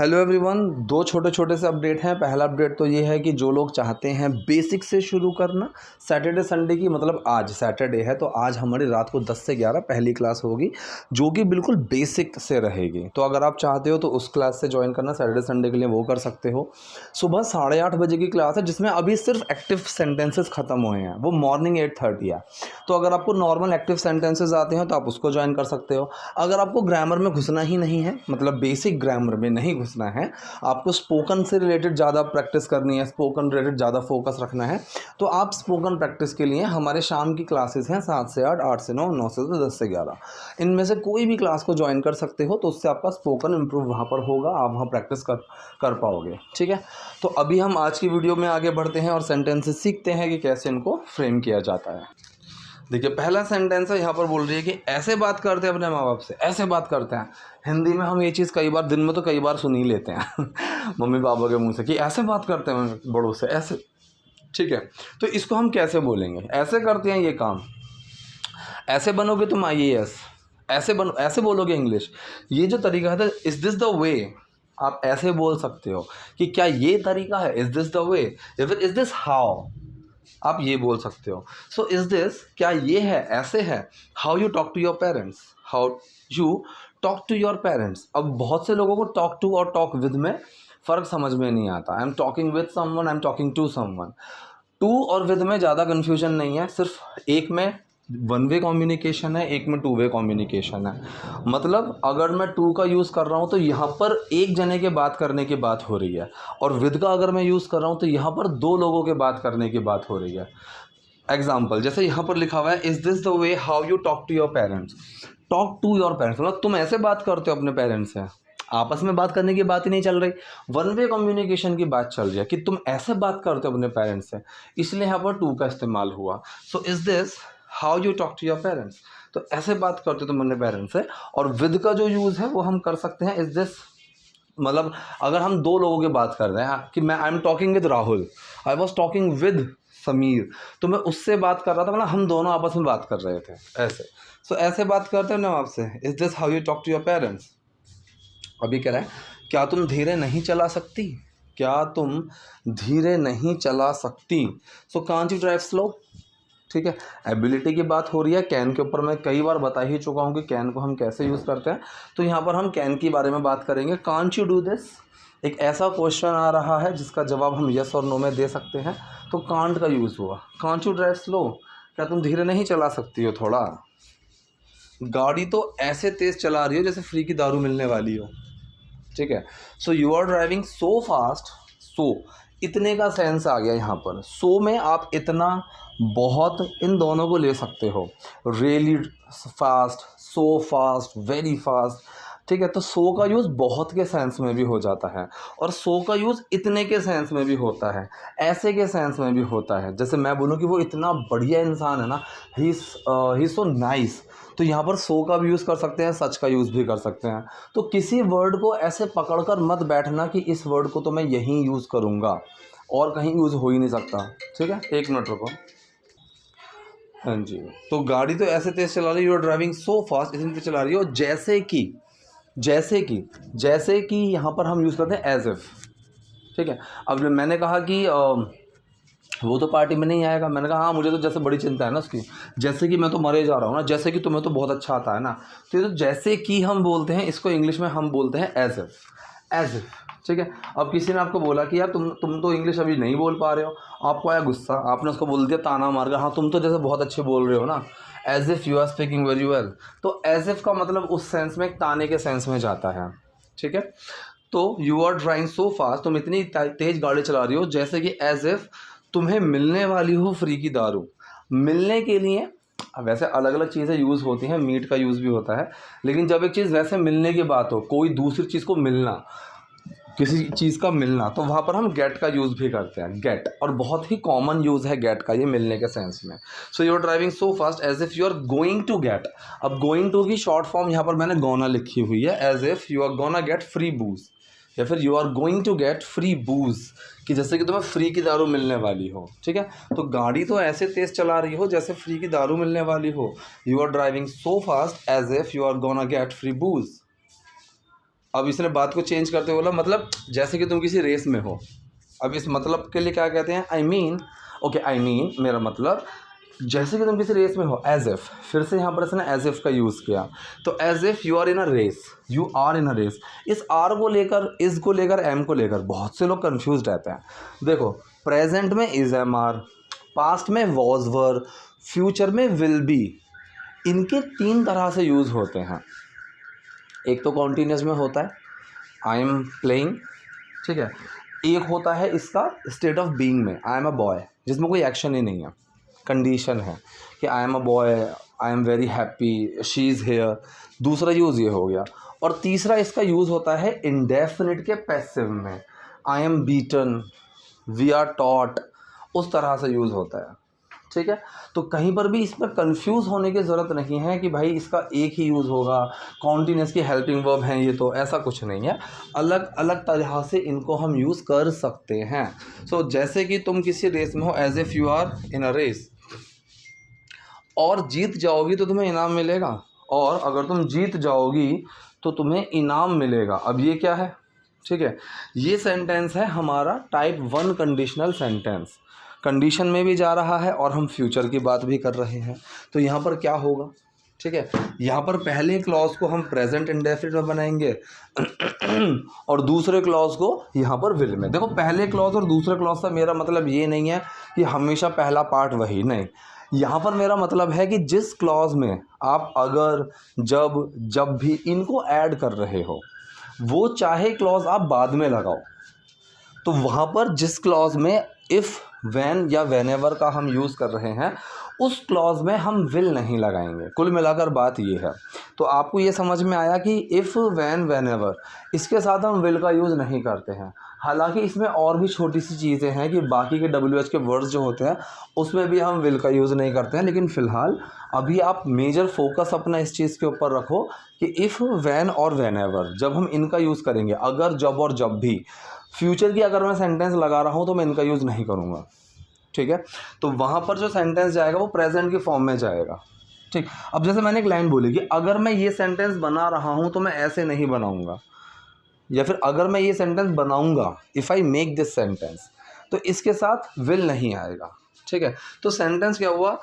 Hello everyone, दो छोटे छोटे से अपडेट हैं। पहला अपडेट तो ये है कि जो लोग चाहते हैं बेसिक से शुरू करना, सैटरडे संडे की मतलब आज सैटरडे है तो आज हमारी रात को 10 से 11 पहली क्लास होगी जो कि बिल्कुल बेसिक से रहेगी। तो अगर आप चाहते हो तो उस क्लास से ज्वाइन करना, सैटरडे संडे के लिए वो कर सकते हो। सुबह 8:30 बजे की क्लास है जिसमें अभी सिर्फ एक्टिव सेंटेंसेस खत्म हुए हैं, वो मॉर्निंग 8:30 है। तो अगर आपको नॉर्मल एक्टिव सेंटेंसेस आते हैं तो आप उसको ज्वाइन कर सकते हो। अगर आपको ग्रामर में घुसना ही नहीं है, मतलब बेसिक ग्रामर में नहीं घुसना है, आपको स्पोकन से रिलेटेड ज़्यादा प्रैक्टिस करनी है, स्पोकन रिलेटेड ज़्यादा फोकस रखना है, तो आप स्पोकन प्रैक्टिस के लिए हमारे शाम की क्लासेस हैं 7 से 8, 8 से 9, 9 से 10 से 11। इनमें से कोई भी क्लास को ज्वाइन कर सकते हो, तो उससे आपका स्पोकन इम्प्रूव वहाँ पर होगा, आप वहाँ प्रैक्टिस कर पाओगे। ठीक है, तो अभी हम आज की वीडियो में आगे बढ़ते हैं और सेंटेंसेस सीखते हैं कि कैसे इनको फ्रेम किया जाता है। देखिए, पहला सेंटेंस है, यहाँ पर बोल रही है कि ऐसे बात करते हैं अपने माँ बाप से, ऐसे बात करते हैं। हिंदी में हम ये चीज़ कई बार, दिन में तो कई बार सुन ही लेते हैं मम्मी पापा के मुंह से कि ऐसे बात करते हैं बड़ों से, ऐसे। ठीक है, तो इसको हम कैसे बोलेंगे? ऐसे करते हैं ये काम, ऐसे बनोगे तुम IAS, ऐसे बनो, ऐसे बोलोगे इंग्लिश। ये जो तरीका है, इज दिस द वे? आप ऐसे बोल सकते हो कि क्या ये तरीका है, इज दिस द वे, या फिर इज दिस हाउ, आप ये बोल सकते हो। सो इज दिस, क्या ये है, ऐसे है। How you talk to your parents, how you talk to your parents. अब बहुत से लोगों को टॉक टू और टॉक विद में फ़र्क समझ में नहीं आता। I am talking with someone, I am talking to someone. To और विद में ज़्यादा कन्फ्यूजन नहीं है, सिर्फ एक में 1 वे कम्युनिकेशन है, एक में 2 वे कम्युनिकेशन है। मतलब अगर मैं टू का यूज़ कर रहा हूँ तो यहाँ पर एक जने के बात करने की बात हो रही है, और विद का अगर मैं यूज़ कर रहा हूँ तो यहाँ पर दो लोगों के बात करने की बात हो रही है। एग्जाम्पल, जैसे यहाँ पर लिखा हुआ है, is this the way how you talk to your parents. Talk to your parents मतलब तुम ऐसे बात करते हो अपने पेरेंट्स से, आपस में बात करने की बात ही नहीं चल रही, 1 वे कम्युनिकेशन की बात चल रही है कि तुम ऐसे बात करते हो अपने पेरेंट्स से, इसलिए यहाँ पर टू का इस्तेमाल हुआ। So is this how you talk to your parents, तो ऐसे बात करते हो तुम अपने पेरेंट्स से। और विद का जो यूज़ है वो हम कर सकते हैं, इज दिस मतलब अगर हम दो लोगों की बात कर रहे हैं कि मैं, आई am talking with Rahul, I was talking with Sameer, तो मैं उससे बात कर रहा था, मतलब हम दोनों आपस में बात कर रहे थे ऐसे। सो ऐसे बात करते हो ना आपसे, is this how you talk to your parents. अभी कह रहा है, क्या तुम धीरे नहीं चला सकती, क्या तुम धीरे नहीं चला सकती। So can't you drive slow. ठीक है, एबिलिटी की बात हो रही है। कैन के ऊपर मैं कई बार बता ही चुका हूँ कि कैन को हम कैसे यूज़ करते हैं, तो यहाँ पर हम कैन के बारे में बात करेंगे। कांट यू डू दिस, एक ऐसा क्वेश्चन आ रहा है जिसका जवाब हम यस और नो में दे सकते हैं, तो कांट का यूज़ हुआ। कांट यू ड्राइव स्लो, क्या तुम धीरे नहीं चला सकती हो थोड़ा। गाड़ी तो ऐसे तेज़ चला रही हो जैसे फ्री की दारू मिलने वाली हो। ठीक है, so you are driving so fast, so इतने का सेंस आ गया यहाँ पर। सो में आप इतना, बहुत, इन दोनों को ले सकते हो। Really fast, so fast, very fast. ठीक है, तो सो का यूज़ बहुत के सेंस में भी हो जाता है, और सो का यूज़ इतने के सेंस में भी होता है, ऐसे के सेंस में भी होता है। जैसे मैं बोलूँ कि वो इतना बढ़िया इंसान है ना, ही सो नाइस, तो यहाँ पर सो का भी यूज़ कर सकते हैं, सच का यूज़ भी कर सकते हैं। तो किसी वर्ड को ऐसे पकड़कर मत बैठना कि इस वर्ड को तो मैं यहीं यूज़ करूँगा और कहीं यूज़ हो ही नहीं सकता। ठीक है, एक मिनट रुको। हाँ जी, तो गाड़ी तो ऐसे तेज़ चला रही हो, ड्राइविंग सो फास्ट, इतनी तेज़ चला रही हो जैसे कि, जैसे कि यहाँ पर हम यूज़ करते हैं एज इफ। ठीक है, अब मैंने कहा कि वो तो पार्टी में नहीं आएगा, मैंने कहा हाँ मुझे तो जैसे बड़ी चिंता है ना उसकी, जैसे कि मैं तो मरे जा रहा हूँ ना, जैसे कि तुम्हें तो बहुत अच्छा आता है ना। तो ये तो जैसे कि हम बोलते हैं, इसको इंग्लिश में हम बोलते हैं एज इफ, एज इफ। ठीक है, अब किसी ने आपको बोला कि यार तुम तो इंग्लिश अभी नहीं बोल पा रहे हो, आपको आया गुस्सा, आपने उसको बोल दिया ताना मार कर, हाँ तुम तो जैसे बहुत अच्छे बोल रहे हो ना, as if you are speaking very well. तो एज इफ़ का मतलब उस सेंस में, ताने के सेंस में जाता है। ठीक है, तो you are driving so fast, तुम इतनी तेज गाड़ी चला रही हो जैसे कि एज इफ तुम्हें मिलने वाली हो फ्री की दारू। मिलने के लिए वैसे अलग अलग चीज़ें यूज़ होती हैं, मीट का यूज़ भी होता है, लेकिन जब एक चीज़ वैसे मिलने की बात हो, कोई दूसरी चीज़ को मिलना, किसी चीज़ का मिलना, तो वहाँ पर हम गेट का यूज़ भी करते हैं, गेट, और बहुत ही कॉमन यूज़ है गेट का ये मिलने के सेंस में। So you are driving so fast as if you are going to get. अब गोइंग टू की शॉर्ट फॉर्म यहाँ पर मैंने गोना लिखी हुई है, as if you are gonna get free booze, या फिर you are going to get free booze, कि जैसे कि तुम्हें फ्री की दारू मिलने वाली हो। ठीक है, तो गाड़ी तो ऐसे तेज़ चला रही हो जैसे फ्री की दारू मिलने वाली हो। You are driving so fast as if you are gonna get free booze. अब इसने बात को चेंज करते हुए बोला मतलब जैसे कि तुम किसी रेस में हो। अब इस मतलब के लिए क्या कहते हैं, I mean, okay I mean मेरा मतलब जैसे कि तुम किसी रेस में हो, एज इफ, फिर से यहाँ पर इसने एज इफ का यूज़ किया। तो as if you are in a race, you are in a race, इस आर को लेकर, इस को लेकर, एम को लेकर बहुत से लोग कंफ्यूज रहते हैं। देखो प्रेजेंट में इज एम आर, पास्ट में वॉज वर, फ्यूचर में विल बी, इनके 3 तरह से यूज़ होते हैं। एक तो कॉन्टीन्यूस में होता है आई एम प्लेइंग, ठीक है। एक होता है इसका स्टेट ऑफ बीइंग में, आई एम अ बॉय, जिसमें कोई एक्शन ही नहीं है, कंडीशन है कि I am a boy, I am very happy, she is here, दूसरा यूज़ ये हो गया। और तीसरा इसका यूज़ होता है इंडेफिनिट के पैसिव में, I am beaten, we are taught, उस तरह से यूज़ होता है, ठीक है। तो कहीं पर भी इसमें कंफ्यूज होने की ज़रूरत नहीं है कि भाई इसका एक ही यूज़ होगा, कॉन्टीन्यूस की हेल्पिंग वर्ब हैं ये, तो ऐसा कुछ नहीं है, अलग अलग तरह से इनको हम यूज़ कर सकते हैं। सो जैसे कि तुम किसी रेस में हो, as if you are in a race, और जीत जाओगी तो तुम्हें इनाम मिलेगा, और अगर तुम जीत जाओगी तो तुम्हें इनाम मिलेगा। अब ये क्या है, ठीक है, ये सेंटेंस है हमारा टाइप 1 कंडीशनल सेंटेंस, कंडीशन में भी जा रहा है और हम फ्यूचर की बात भी कर रहे हैं। तो यहाँ पर क्या होगा, ठीक है, यहाँ पर पहले क्लॉज को हम प्रेजेंट इंडेफिनिट में बनाएंगे और दूसरे क्लॉज को यहाँ पर विल में। देखो पहले क्लॉज और दूसरे क्लॉज से मेरा मतलब ये नहीं है कि हमेशा पहला पार्ट वही, नहीं, यहाँ पर मेरा मतलब है कि जिस क्लॉज में आप अगर, जब, जब भी इनको ऐड कर रहे हो, वो चाहे क्लॉज आप बाद में लगाओ, तो वहाँ पर जिस क्लॉज में इफ़, व्हेन या व्हेनेवर का हम यूज़ कर रहे हैं, उस क्लॉज में हम विल नहीं लगाएंगे। कुल मिलाकर बात ये है। तो आपको ये समझ में आया कि इफ़, व्हेन, व्हेनेवर, इसके साथ हम विल का यूज़ नहीं करते हैं। हालांकि इसमें और भी छोटी सी चीज़ें हैं कि बाकी के WH के वर्ड्स जो होते हैं उसमें भी हम विल का यूज़ नहीं करते हैं, लेकिन फ़िलहाल अभी आप मेजर फोकस अपना इस चीज़ के ऊपर रखो कि इफ़, व्हेन और व्हेनेवर जब हम इनका यूज़ करेंगे, अगर, जब और जब भी, फ्यूचर की अगर मैं सेंटेंस लगा रहा हूँ तो मैं इनका यूज़ नहीं करूँगा, ठीक है। तो वहाँ पर जो सेंटेंस जाएगा वो प्रेजेंट की फॉर्म में जाएगा, ठीक। अब जैसे मैंने एक लाइन बोली कि अगर मैं ये सेंटेंस बना रहा हूँ तो मैं ऐसे नहीं बनाऊँगा, या फिर अगर मैं ये सेंटेंस बनाऊँगा, if I make this sentence, तो इसके साथ विल नहीं आएगा, ठीक है। तो सेंटेंस क्या हुआ,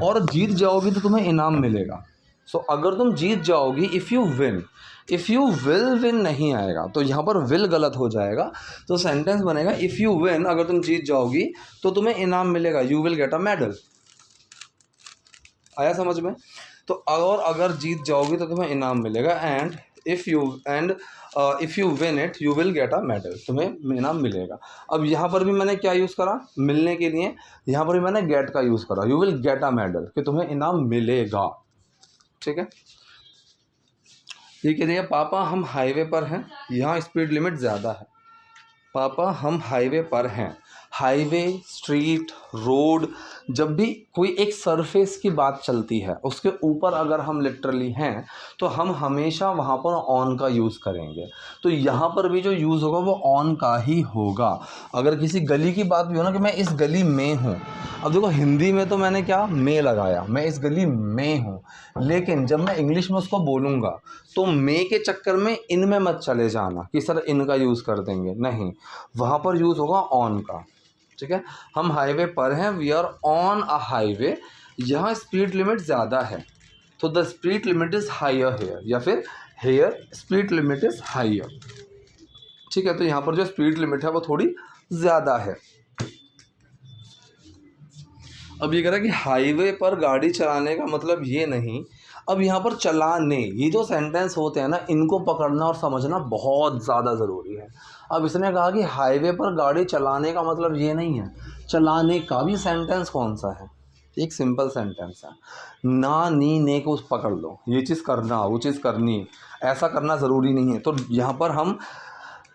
और जीत जाओगी तो तुम्हें इनाम मिलेगा। सो अगर तुम जीत जाओगी, if you win, if you will win नहीं आएगा, तो यहाँ पर विल गलत हो जाएगा। तो सेंटेंस बनेगा इफ़ यू विन, अगर तुम जीत जाओगी तो तुम्हें इनाम मिलेगा, you will get a medal. आया समझ में। तो अगर जीत जाओगी तो तुम्हें इनाम मिलेगा, and if you win it you will get a medal, तुम्हें इनाम मिलेगा। अब यहाँ पर भी मैंने क्या यूज़ करा मिलने के लिए, यहाँ पर भी मैंने गेट का यूज़ करा, you will get a medal, कि तुम्हें इनाम मिलेगा, ठीक है। ये कह रही है पापा हम हाईवे पर हैं, यहाँ स्पीड लिमिट ज़्यादा है। पापा हम हाईवे पर हैं। हाईवे, स्ट्रीट, रोड, जब भी कोई एक सरफेस की बात चलती है उसके ऊपर अगर हम लिटरली हैं तो हम हमेशा वहाँ पर ऑन का यूज़ करेंगे। तो यहाँ पर भी जो यूज़ होगा वो ऑन का ही होगा। अगर किसी गली की बात भी हो ना कि मैं इस गली में हूँ, अब देखो हिंदी में तो मैंने क्या में लगाया, मैं इस गली में हूँ, लेकिन जब मैं इंग्लिश में उसको बोलूँगा तो में के चक्कर में इन में मत चले जाना कि सर इनका यूज़ कर देंगे, नहीं, वहाँ पर यूज़ होगा ऑन का, ठीक है। हम हाईवे पर हैं, we are on a highway, यहाँ स्पीड लिमिट ज़्यादा है तो the speed limit is higher here, या फिर here speed limit is higher, ठीक है। तो यहाँ पर जो स्पीड लिमिट है वो थोड़ी ज़्यादा है। अब ये कह रहा है कि हाईवे पर गाड़ी चलाने का मतलब ये नहीं, अब यहाँ पर चलाने, ये जो सेंटेंस होते हैं ना इनको पकड़ना और समझना बहुत ज़्यादा ज़रूरी है। अब इसने कहा कि हाईवे पर गाड़ी चलाने का मतलब ये नहीं है, चलाने का भी सेंटेंस कौन सा है, एक सिंपल सेंटेंस है, ना नी ने को पकड़ लो, ये चीज़ करना वो चीज़ करनी, ऐसा करना ज़रूरी नहीं है। तो यहाँ पर हम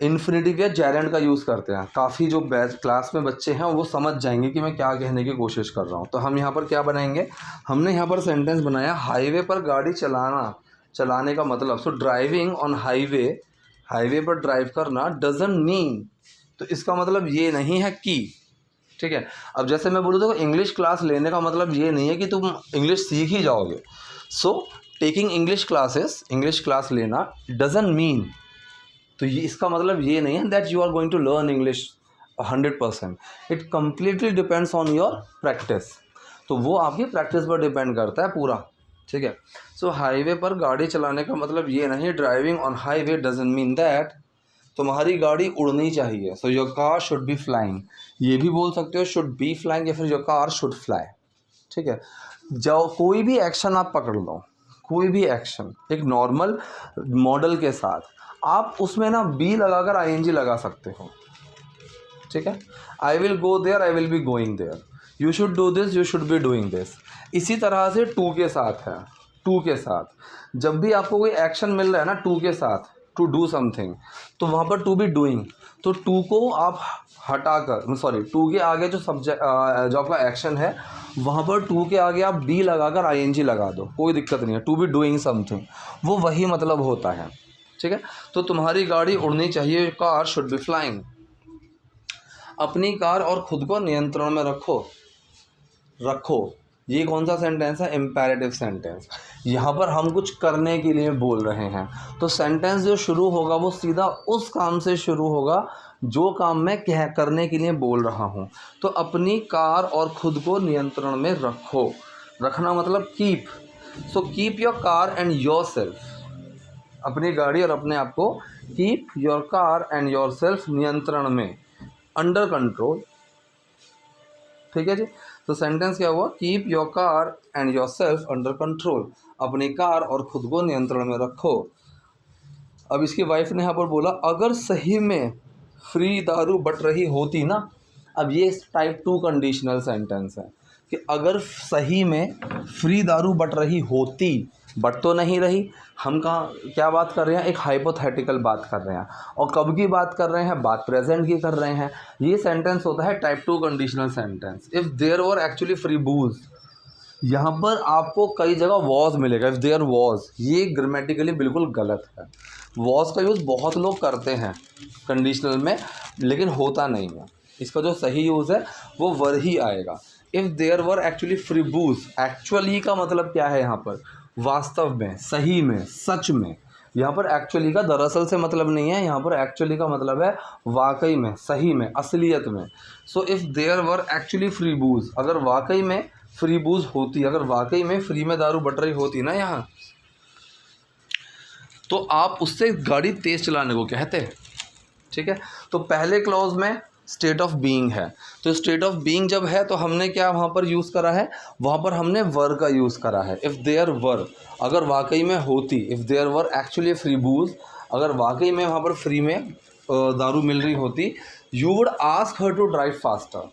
इन्फिनिटिव या जेरेंड का यूज़ करते हैं। काफ़ी जो क्लास में बच्चे हैं वो समझ जाएंगे कि मैं क्या कहने की कोशिश कर रहा हूँ। तो हम यहाँ पर क्या बनाएंगे, हमने यहाँ पर सेंटेंस बनाया हाईवे पर गाड़ी चलाने का मतलब, सो ड्राइविंग ऑन हाईवे, हाईवे पर ड्राइव करना डजंट मीन, तो इसका मतलब ये नहीं है कि, ठीक है। अब जैसे मैं बोलूँ तो इंग्लिश क्लास लेने का मतलब ये नहीं है कि तुम इंग्लिश सीख ही जाओगे। So taking English classes, English class लेना डजंट मीन तो ये इसका मतलब ये नहीं है that you are going to learn English 100%. It completely depends on your practice. तो वो आपकी प्रैक्टिस पर डिपेंड करता है पूरा. ठीक है. सो हाईवे पर गाड़ी चलाने का मतलब ये नहीं, driving on highway doesn't mean that तुम्हारी गाड़ी उड़नी चाहिए. So your car should be flying. ये भी बोल सकते हो शुड बी फ्लाइंग या फिर योर कार शुड फ्लाई. ठीक है. जो कोई भी एक्शन आप पकड़ लो, कोई भी एक्शन एक नॉर्मल मॉडल के साथ, आप उसमें ना बी लगाकर आईएनजी लगा सकते हो. ठीक है. I will go there, I will be going there. You should do this, you should be doing this. इसी तरह से टू के साथ है. टू के साथ जब भी आपको कोई एक्शन मिल रहा है ना टू के साथ, टू डू समथिंग, तो वहाँ पर टू बी डूइंग, तो टू को आप हटाकर, सॉरी, टू के आगे जो सब्जेक्ट जो आपका एक्शन है वहाँ पर टू के आगे आप बी लगाकर आईएनजी लगा दो, कोई दिक्कत नहीं है. टू बी डूइंग समथिंग, वो वही मतलब होता है. ठीक है. तो तुम्हारी गाड़ी उड़नी चाहिए, कार शुड बी फ्लाइंग. अपनी कार और खुद को नियंत्रण में रखो. ये कौन सा सेंटेंस है? Imperative sentence. यहाँ पर हम कुछ करने के लिए बोल रहे हैं, तो सेंटेंस जो शुरू होगा वो सीधा उस काम से शुरू होगा जो काम मैं करने के लिए बोल रहा हूँ. तो अपनी कार और खुद को नियंत्रण में रखो. रखना मतलब keep. So keep your car and your self. अपनी गाड़ी और अपने आप को keep your car and your self नियंत्रण में, अंडर कंट्रोल. ठीक है जी. तो सेंटेंस क्या हुआ? Keep your car and your self under control. अपनी कार और खुद को नियंत्रण में रखो. अब इसकी वाइफ ने यहाँ पर बोला अगर सही में फ्री दारू बट रही होती ना. अब ये टाइप 2 कंडीशनल सेंटेंस है कि अगर सही में फ्री दारू बट रही होती, बट तो नहीं रही. हम कहाँ क्या बात कर रहे हैं? एक हाइपोथेटिकल बात कर रहे हैं. और कब की बात कर रहे हैं? बात प्रेजेंट की कर रहे हैं. ये सेंटेंस होता है type 2 conditional sentence. If there were actually free booze, यहाँ पर आपको कई जगह वॉज मिलेगा. इफ़ देयर वॉज, ये ग्रामेटिकली बिल्कुल गलत है. वॉज का यूज़ बहुत लोग करते हैं कंडीशनल में, लेकिन होता नहीं है. इसका जो सही यूज़ है वो वर ही आएगा. If there were actually free booze, actually का मतलब क्या है यहाँ पर? वास्तव में, सही में, सच में. यहाँ पर एक्चुअली का दरअसल से मतलब नहीं है. यहाँ पर एक्चुअली का मतलब है वाकई में, सही में, असलियत में. So if there were actually free booze, अगर वाकई में फ्री बूज होती, अगर वाकई में फ्री में दारू बट रही होती ना यहाँ, तो आप उससे गाड़ी तेज़ चलाने को कहते. ठीक है. तो पहले क्लॉज में स्टेट ऑफ बीइंग है. तो स्टेट ऑफ बीइंग जब है तो हमने क्या वहाँ पर यूज़ करा है? वहाँ पर हमने वर का यूज़ करा है. इफ़ देयर वर, अगर वाकई में होती. If there were actually free booze, अगर वाकई में वहाँ पर फ्री में दारू मिल रही होती. You would ask her to drive faster.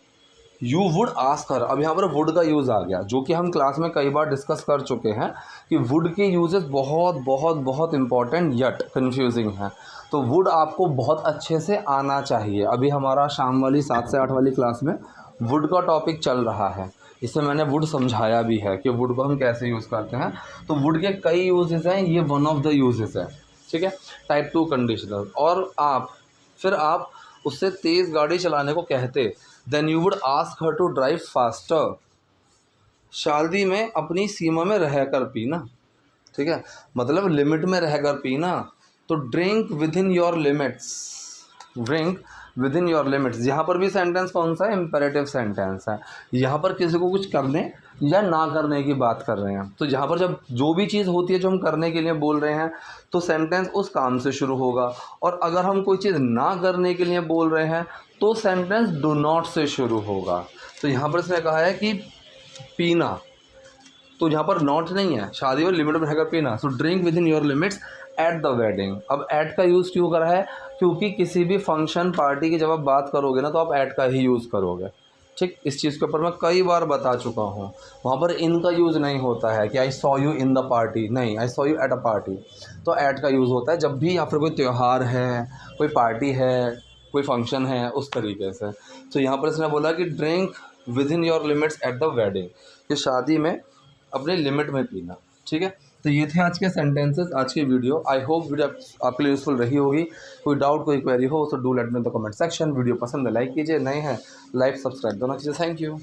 You would ask her, अब यहाँ पर वुड का यूज़ आ गया, जो कि हम क्लास में कई बार डिस्कस कर चुके हैं कि वुड के यूजेस बहुत बहुत बहुत इंपॉर्टेंट यट कन्फ्यूजिंग हैं. तो वुड आपको बहुत अच्छे से आना चाहिए. अभी हमारा शाम वाली 7 से 8 वाली क्लास में वुड का टॉपिक चल रहा है. इसमें मैंने वुड समझाया भी है कि वुड को हम कैसे यूज़ करते हैं. तो वुड के कई यूजेस हैं, ये वन ऑफ द यूजेस है. ठीक है. Type 2 conditional. और फिर आप उससे तेज़ गाड़ी चलाने को कहते. Then you would ask her to drive faster. शादी में अपनी सीमा में रहकर पीना. ठीक है. मतलब लिमिट में रहकर पीना. तो drink within your limits. Drink within your limits. यहाँ पर भी सेंटेंस कौन सा है? इम्पेरेटिव सेंटेंस है. यहाँ पर किसी को कुछ करने या ना करने की बात कर रहे हैं. तो यहाँ पर जब जो भी चीज़ होती है जो हम करने के लिए बोल रहे हैं, तो सेंटेंस उस काम से शुरू होगा. और अगर हम कोई चीज़ ना करने के लिए बोल रहे हैं तो सेंटेंस डू नॉट से शुरू होगा. तो यहाँ पर इसने कहा है कि पीना, तो यहाँ पर नॉट नहीं है, शादी और लिमिट में रहकर पीना. So drink within your limits at the wedding. अब एट का यूज़ क्यों करा है? क्योंकि किसी भी फंक्शन पार्टी की जब आप बात करोगे ना, तो आप एट का ही यूज़ करोगे. ठीक. इस चीज़ के ऊपर मैं कई बार बता चुका हूँ. वहाँ पर इन का यूज़ नहीं होता है कि I saw you in the party. नहीं, I saw you at a party. तो एट का यूज़ होता है जब भी या फिर कोई त्यौहार है, कोई पार्टी है, कोई फंक्शन है, उस तरीके से. तो यहाँ पर इसने बोला कि drink within your limits at the wedding, कि शादी में अपने लिमिट में पीना. ठीक है. तो ये थे आज के सेंटेंसेस, आज की वीडियो. आई होप वीडियो आपके लिए यूज़फुल रही होगी. कोई डाउट, कोई क्वेरी हो तो do let me in the comment section. Video पसंद है लाइक कीजिए, नए हैं लाइक सब्सक्राइब दोनों चीज़ें. Thank you.